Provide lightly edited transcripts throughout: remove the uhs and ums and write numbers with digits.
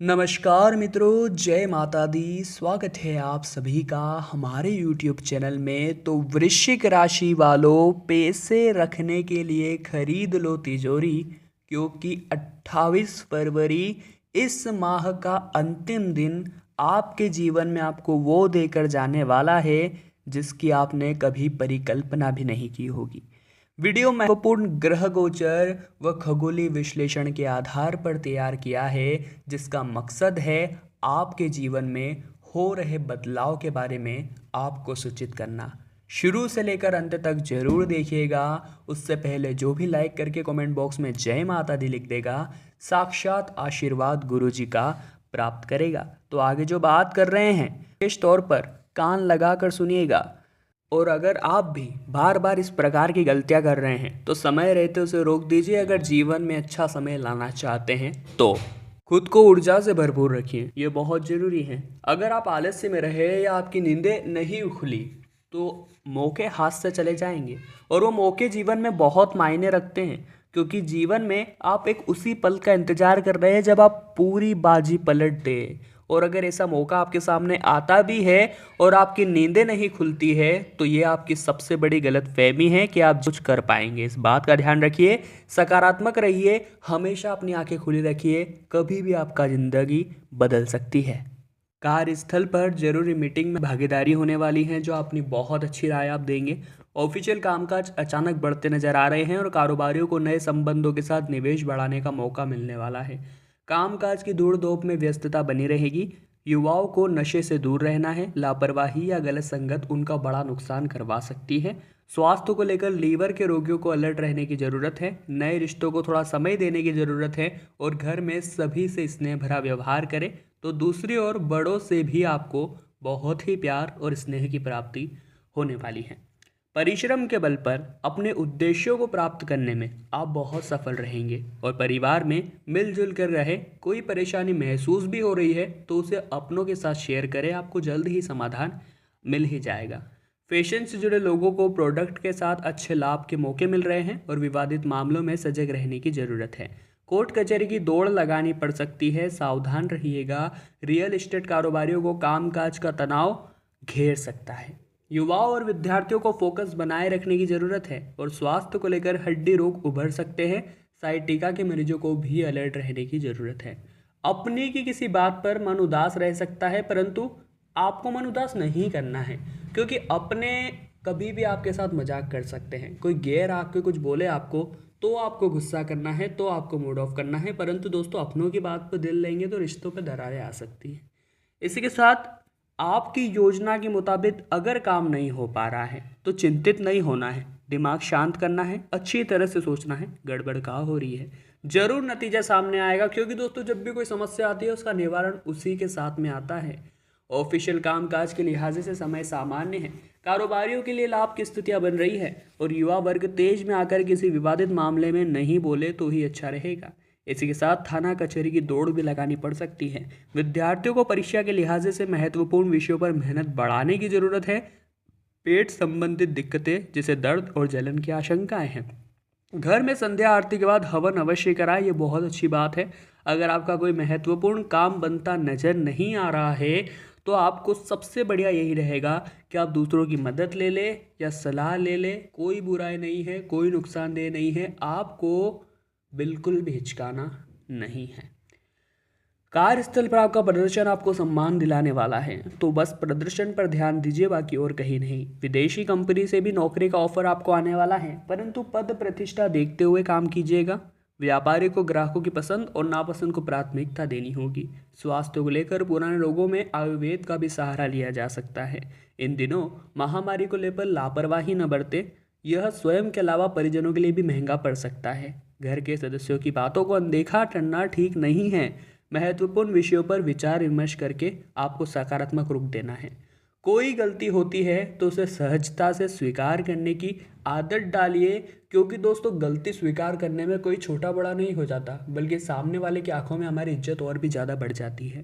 नमस्कार मित्रों, जय माता दी। स्वागत है आप सभी का हमारे यूट्यूब चैनल में। तो वृश्चिक राशि वालों, पैसे रखने के लिए खरीद लो तिजोरी, क्योंकि 28 फरवरी इस माह का अंतिम दिन आपके जीवन में आपको वो देकर जाने वाला है जिसकी आपने कभी परिकल्पना भी नहीं की होगी। वीडियो महत्वपूर्ण ग्रह गोचर व खगोलीय विश्लेषण के आधार पर तैयार किया है, जिसका मकसद है आपके जीवन में हो रहे बदलाव के बारे में आपको सूचित करना। शुरू से लेकर अंत तक जरूर देखिएगा। उससे पहले जो भी लाइक करके कमेंट बॉक्स में जय माता दी लिख देगा, साक्षात आशीर्वाद गुरु जी का प्राप्त करेगा। तो आगे जो बात कर रहे हैं, विशेष तौर पर कान लगा कर सुनिएगा। और अगर आप भी बार बार इस प्रकार की गलतियां कर रहे हैं तो समय रहते उसे रोक दीजिए। अगर जीवन में अच्छा समय लाना चाहते हैं तो खुद को ऊर्जा से भरपूर रखिए, ये बहुत ज़रूरी है। अगर आप आलस्य में रहे या आपकी नींदें नहीं खुली तो मौके हाथ से चले जाएंगे, और वो मौके जीवन में बहुत मायने रखते हैं, क्योंकि जीवन में आप एक उसी पल का इंतजार कर रहे हैं जब आप पूरी बाजी पलट दें। और अगर ऐसा मौका आपके सामने आता भी है और आपकी नींदें नहीं खुलती है तो ये आपकी सबसे बड़ी गलतफहमी है कि आप कुछ कर पाएंगे। इस बात का ध्यान रखिए, सकारात्मक रहिए, हमेशा अपनी आंखें खुली रखिए, कभी भी आपका ज़िंदगी बदल सकती है। कार्यस्थल पर जरूरी मीटिंग में भागीदारी होने वाली है, जो अपनी बहुत अच्छी राय आप देंगे। ऑफिशियल कामकाज अचानक बढ़ते नजर आ रहे हैं और कारोबारियों को नए संबंधों के साथ निवेश बढ़ाने का मौका मिलने वाला है। कामकाज की दौड़ धूप में व्यस्तता बनी रहेगी। युवाओं को नशे से दूर रहना है। लापरवाही या गलत संगत उनका बड़ा नुकसान करवा सकती है। स्वास्थ्य को लेकर लीवर के रोगियों को अलर्ट रहने की ज़रूरत है। नए रिश्तों को थोड़ा समय देने की ज़रूरत है और घर में सभी से स्नेह भरा व्यवहार करें। तो दूसरी ओर बड़ों से भी आपको बहुत ही प्यार और स्नेह की प्राप्ति होने वाली है। परिश्रम के बल पर अपने उद्देश्यों को प्राप्त करने में आप बहुत सफल रहेंगे और परिवार में मिलजुल कर रहे। कोई परेशानी महसूस भी हो रही है तो उसे अपनों के साथ शेयर करें, आपको जल्द ही समाधान मिल ही जाएगा। फैशन से जुड़े लोगों को प्रोडक्ट के साथ अच्छे लाभ के मौके मिल रहे हैं और विवादित मामलों में सजग रहने की ज़रूरत है। कोर्ट कचहरी की दौड़ लगानी पड़ सकती है, सावधान रहिएगा। रियल एस्टेट कारोबारियों को कामकाज का तनाव घेर सकता है। युवाओं और विद्यार्थियों को फोकस बनाए रखने की ज़रूरत है और स्वास्थ्य को लेकर हड्डी रोग उभर सकते हैं। साइटिका के मरीजों को भी अलर्ट रहने की ज़रूरत है। अपनी की किसी बात पर मन उदास रह सकता है, परंतु आपको मन उदास नहीं करना है, क्योंकि अपने कभी भी आपके साथ मजाक कर सकते हैं। कोई गैर आके कुछ बोले आपको तो आपको गुस्सा करना है, तो आपको मूड ऑफ करना है, परंतु दोस्तों अपनों की बात पर दिल लेंगे तो रिश्तों पर दरारें आ सकती हैं। इसी के साथ आपकी योजना के मुताबिक अगर काम नहीं हो पा रहा है तो चिंतित नहीं होना है, दिमाग शांत करना है, अच्छी तरह से सोचना है। गड़बड़ कहाँ हो रही है, जरूर नतीजा सामने आएगा, क्योंकि दोस्तों जब भी कोई समस्या आती है उसका निवारण उसी के साथ में आता है। ऑफिशियल कामकाज के लिहाज से समय सामान्य है। कारोबारियों के लिए लाभ की स्थितियां बन रही है और युवा वर्ग तेज में आकर किसी विवादित मामले में नहीं बोले तो ही अच्छा रहेगा। इसी के साथ थाना कचहरी की दौड़ भी लगानी पड़ सकती है। विद्यार्थियों को परीक्षा के लिहाज से महत्वपूर्ण विषयों पर मेहनत बढ़ाने की जरूरत है। पेट संबंधित दिक्कतें जैसे दर्द और जलन की आशंकाएं हैं। घर में संध्या आरती के बाद हवन अवश्य कराएं, ये बहुत अच्छी बात है। अगर आपका कोई महत्वपूर्ण काम बनता नजर नहीं आ रहा है तो आपको सबसे बढ़िया यही रहेगा कि आप दूसरों की मदद ले लें या सलाह ले लें। कोई बुराई नहीं है, कोई नुकसानदेह नहीं है, आपको बिल्कुल भी हिचकाना नहीं है। कार्यस्थल पर आपका प्रदर्शन आपको सम्मान दिलाने वाला है, तो बस प्रदर्शन पर ध्यान दीजिए, बाकी और कहीं नहीं। विदेशी कंपनी से भी नौकरी का ऑफर आपको आने वाला है, परंतु पद प्रतिष्ठा देखते हुए काम कीजिएगा। व्यापारी को ग्राहकों की पसंद और नापसंद को प्राथमिकता देनी होगी। स्वास्थ्य को लेकर पुराने रोगों में आयुर्वेद का भी सहारा लिया जा सकता है। इन दिनों महामारी को लेकर लापरवाही न बरते, यह स्वयं के अलावा परिजनों के लिए भी महंगा पड़ सकता है। घर के सदस्यों की बातों को अनदेखा करना ठीक नहीं है। महत्वपूर्ण विषयों पर विचार विमर्श करके आपको सकारात्मक रुख देना है। कोई गलती होती है तो उसे सहजता से स्वीकार करने की आदत डालिए, क्योंकि दोस्तों गलती स्वीकार करने में कोई छोटा बड़ा नहीं हो जाता, बल्कि सामने वाले की आंखों में हमारी इज्जत और भी ज़्यादा बढ़ जाती है।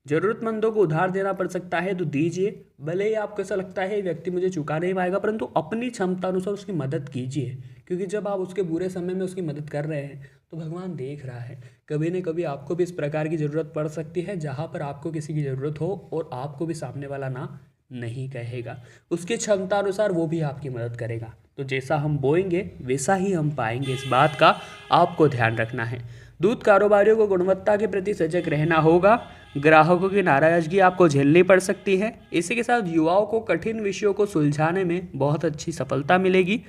ज़रूरतमंदों को उधार देना पड़ सकता है तो दीजिए। भले ही आपको ऐसा लगता है व्यक्ति मुझे चुका नहीं पाएगा, परंतु अपनी क्षमता अनुसार उसकी मदद कीजिए, क्योंकि जब आप उसके बुरे समय में उसकी मदद कर रहे हैं तो भगवान देख रहा है। कभी न कभी आपको भी इस प्रकार की ज़रूरत पड़ सकती है जहाँ पर आपको किसी की ज़रूरत हो और आपको भी सामने वाला ना नहीं कहेगा। उसकी क्षमता अनुसार वो भी आपकी मदद करेगा। तो जैसा हम बोएंगे वैसा ही हम पाएंगे, इस बात का आपको ध्यान रखना है। दूध कारोबारियों को गुणवत्ता के प्रति सजग रहना होगा। ग्राहकों की नाराजगी आपको झेलनी पड़ सकती है। इसी के साथ युवाओं को कठिन विषयों को सुलझाने में बहुत अच्छी सफलता मिलेगी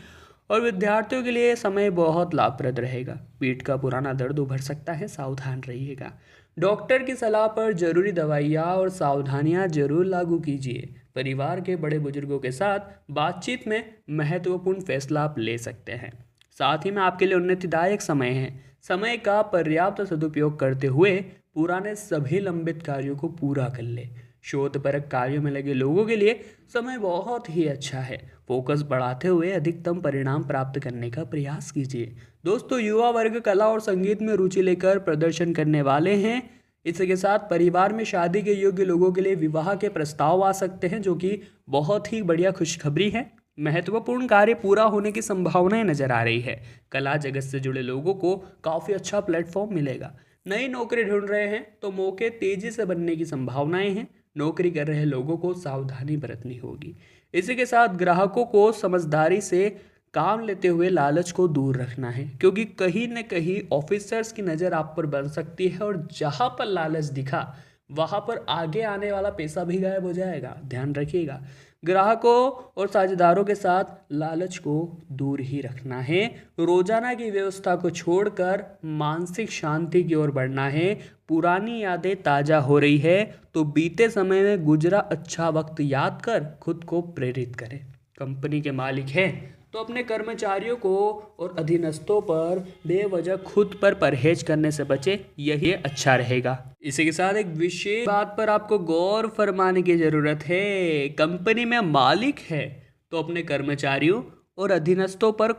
और विद्यार्थियों के लिए समय बहुत लाभप्रद रहेगा। पीठ का पुराना दर्द उभर सकता है, सावधान रहिएगा। डॉक्टर की सलाह पर जरूरी दवाइयाँ और सावधानियाँ जरूर लागू कीजिए। परिवार के बड़े बुजुर्गों के साथ बातचीत में महत्वपूर्ण फैसला आप ले सकते हैं। साथ ही में आपके लिए उन्नतिदायक समय है। समय का पर्याप्त सदुपयोग करते हुए पुराने सभी लंबित कार्यों को पूरा कर ले। शोधपरक कार्यों में लगे लोगों के लिए समय बहुत ही अच्छा है। फोकस बढ़ाते हुए अधिकतम परिणाम प्राप्त करने का प्रयास कीजिए। दोस्तों, युवा वर्ग कला और संगीत में रुचि लेकर प्रदर्शन करने वाले हैं। इसके साथ परिवार में शादी के योग्य लोगों के लिए विवाह के प्रस्ताव आ सकते हैं, जो कि बहुत ही बढ़िया खुशखबरी है। महत्वपूर्ण कार्य पूरा होने की संभावनाएं नजर आ रही है। कला जगत से जुड़े लोगों को काफ़ी अच्छा प्लेटफॉर्म मिलेगा। नई नौकरी ढूंढ रहे हैं तो मौके तेजी से बनने की संभावनाएं हैं। नौकरी कर रहे लोगों को सावधानी बरतनी होगी। इसी के साथ ग्राहकों को समझदारी से काम लेते हुए लालच को दूर रखना है, क्योंकि कहीं न कहीं ऑफिसर्स की नज़र आप पर बन सकती है और जहां पर लालच दिखा वहां पर आगे आने वाला पैसा भी गायब हो जाएगा। ध्यान रखिएगा। ग्राहकों और साझेदारों के साथ लालच को दूर ही रखना है। रोजाना की व्यवस्था को छोड़कर मानसिक शांति की ओर बढ़ना है। पुरानी यादें ताज़ा हो रही है तो बीते समय में गुजरा अच्छा वक्त याद कर खुद को प्रेरित करें। कंपनी के मालिक हैं तो अपने कर्मचारियों को और अधीनस्थों पर बेवजह खुद पर परहेज करने से बचे, यही अच्छा रहेगा। इसी के साथ एक विशेष बात पर आपको गौर फरमाने की जरूरत है। कंपनी में मालिक है तो अपने कर्मचारियों और अधीनस्थों पर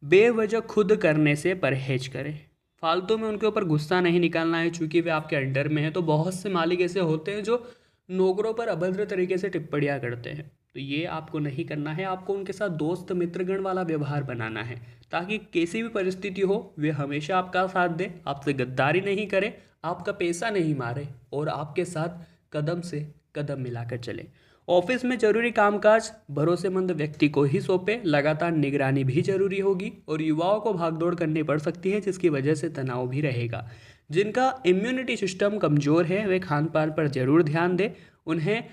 बेवजह खुद करने से परहेज करें। फालतू में उनके ऊपर गुस्सा नहीं निकालना है, चूंकि वे आपके अंडर में हैं। तो बहुत से मालिक ऐसे होते हैं जो नौकरों पर अभद्र तरीके से टिप्पणियां करते हैं, तो ये आपको नहीं करना है। आपको उनके साथ दोस्त मित्रगण वाला व्यवहार बनाना है, ताकि कैसी भी परिस्थिति हो वे हमेशा आपका साथ दें, आपसे गद्दारी नहीं करें, आपका पैसा नहीं मारे और आपके साथ कदम से कदम मिलाकर चले। ऑफिस में जरूरी कामकाज भरोसेमंद व्यक्ति को ही सौंपे। लगातार निगरानी भी जरूरी होगी और युवाओं को भागदौड़ करनी पड़ सकती है, जिसकी वजह से तनाव भी रहेगा। जिनका इम्यूनिटी सिस्टम कमज़ोर है वे खान पान पर जरूर ध्यान दें। उन्हें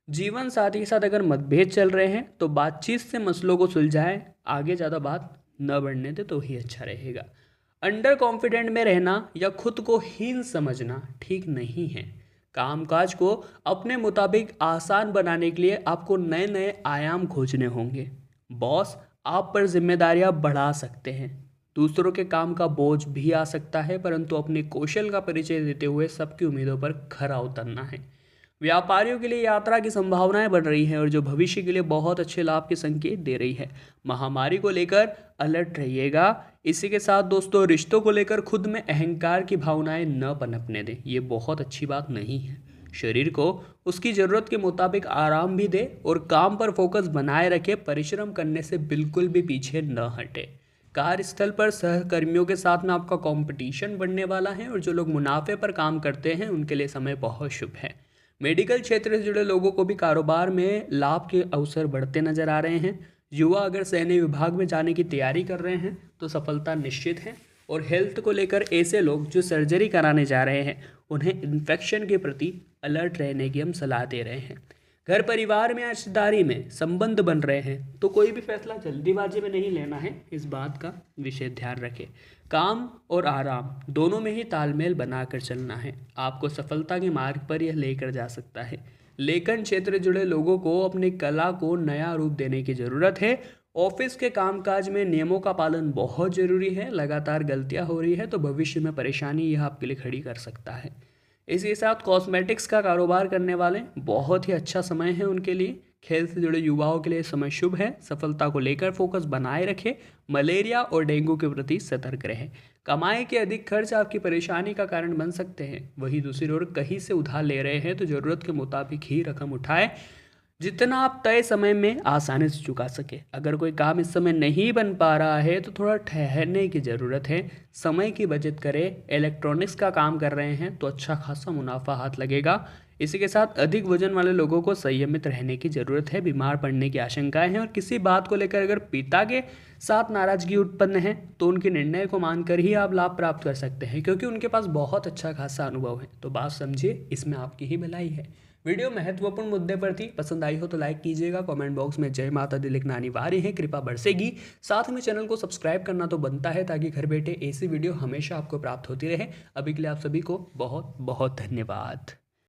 जीवन साथी के साथ अगर मतभेद चल रहे हैं तो बातचीत से मसलों को सुलझाएं। आगे ज़्यादा बात न बढ़ने दे तो ही अच्छा रहेगा। अंडर कॉन्फिडेंट में रहना या खुद को हीन समझना ठीक नहीं है। कामकाज को अपने मुताबिक आसान बनाने के लिए आपको नए नए आयाम खोजने होंगे। बॉस आप पर जिम्मेदारियां बढ़ा सकते हैं। दूसरों के काम का बोझ भी आ सकता है, परंतु अपने कौशल का परिचय देते हुए सबकी उम्मीदों पर खरा उतरना है। व्यापारियों के लिए यात्रा की संभावनाएं बढ़ रही हैं और जो भविष्य के लिए बहुत अच्छे लाभ के संकेत दे रही है। महामारी को लेकर अलर्ट रहिएगा। इसी के साथ दोस्तों, रिश्तों को लेकर खुद में अहंकार की भावनाएं न पनपने दें, ये बहुत अच्छी बात नहीं है। शरीर को उसकी ज़रूरत के मुताबिक आराम भी दे और काम पर फोकस बनाए रखे। परिश्रम करने से बिल्कुल भी पीछे न हटे। कार्यस्थल पर सहकर्मियों के साथ में आपका कंपटीशन बढ़ने वाला है और जो लोग मुनाफे पर काम करते हैं उनके लिए समय बहुत शुभ है। मेडिकल क्षेत्र से जुड़े लोगों को भी कारोबार में लाभ के अवसर बढ़ते नजर आ रहे हैं। युवा अगर सैन्य विभाग में जाने की तैयारी कर रहे हैं तो सफलता निश्चित है। और हेल्थ को लेकर ऐसे लोग जो सर्जरी कराने जा रहे हैं उन्हें इन्फेक्शन के प्रति अलर्ट रहने की हम सलाह दे रहे हैं। घर परिवार में या रिश्तेदारी में संबंध बन रहे हैं तो कोई भी फैसला जल्दीबाजी में नहीं लेना है, इस बात का विशेष ध्यान रखें। काम और आराम दोनों में ही तालमेल बनाकर चलना है। आपको सफलता के मार्ग पर यह लेकर जा सकता है। लेखन क्षेत्र से जुड़े लोगों को अपनी कला को नया रूप देने की ज़रूरत है। ऑफिस के कामकाज में नियमों का पालन बहुत ज़रूरी है। लगातार गलतियां हो रही है तो भविष्य में परेशानी यह आपके लिए खड़ी कर सकता है। इसी के साथ कॉस्मेटिक्स का कारोबार करने वाले बहुत ही अच्छा समय है उनके लिए। खेल से जुड़े युवाओं के लिए समय शुभ है। सफलता को लेकर फोकस बनाए रखें। मलेरिया और डेंगू के प्रति सतर्क रहें। कमाई के अधिक खर्च आपकी परेशानी का कारण बन सकते हैं। वहीं दूसरी ओर कहीं से उधार ले रहे हैं तो ज़रूरत के मुताबिक ही रकम उठाएं। जितना आप तय समय में आसानी से चुका सके। अगर कोई काम इस समय नहीं बन पा रहा है तो थोड़ा ठहरने की ज़रूरत है, समय की बचत करें। इलेक्ट्रॉनिक्स का काम कर रहे हैं तो अच्छा खासा मुनाफा हाथ लगेगा। इसी के साथ अधिक वजन वाले लोगों को संयमित रहने की ज़रूरत है, बीमार पड़ने की आशंकाएं हैं। और किसी बात को लेकर अगर पिता के साथ नाराज़गी उत्पन्न है तो उनके निर्णय को मानकर ही आप लाभ प्राप्त कर सकते हैं, क्योंकि उनके पास बहुत अच्छा खासा अनुभव है। तो बात समझिए, इसमें आपकी ही भलाई है। वीडियो महत्वपूर्ण मुद्दे पर थी, पसंद आई हो तो लाइक कीजिएगा। कमेंट बॉक्स में जय माता दी लिखना अनिवार्य है, कृपा बरसेगी। साथ में चैनल को सब्सक्राइब करना तो बनता है, ताकि घर बैठे ऐसी वीडियो हमेशा आपको प्राप्त होती रहे। अभी के लिए आप सभी को बहुत बहुत धन्यवाद।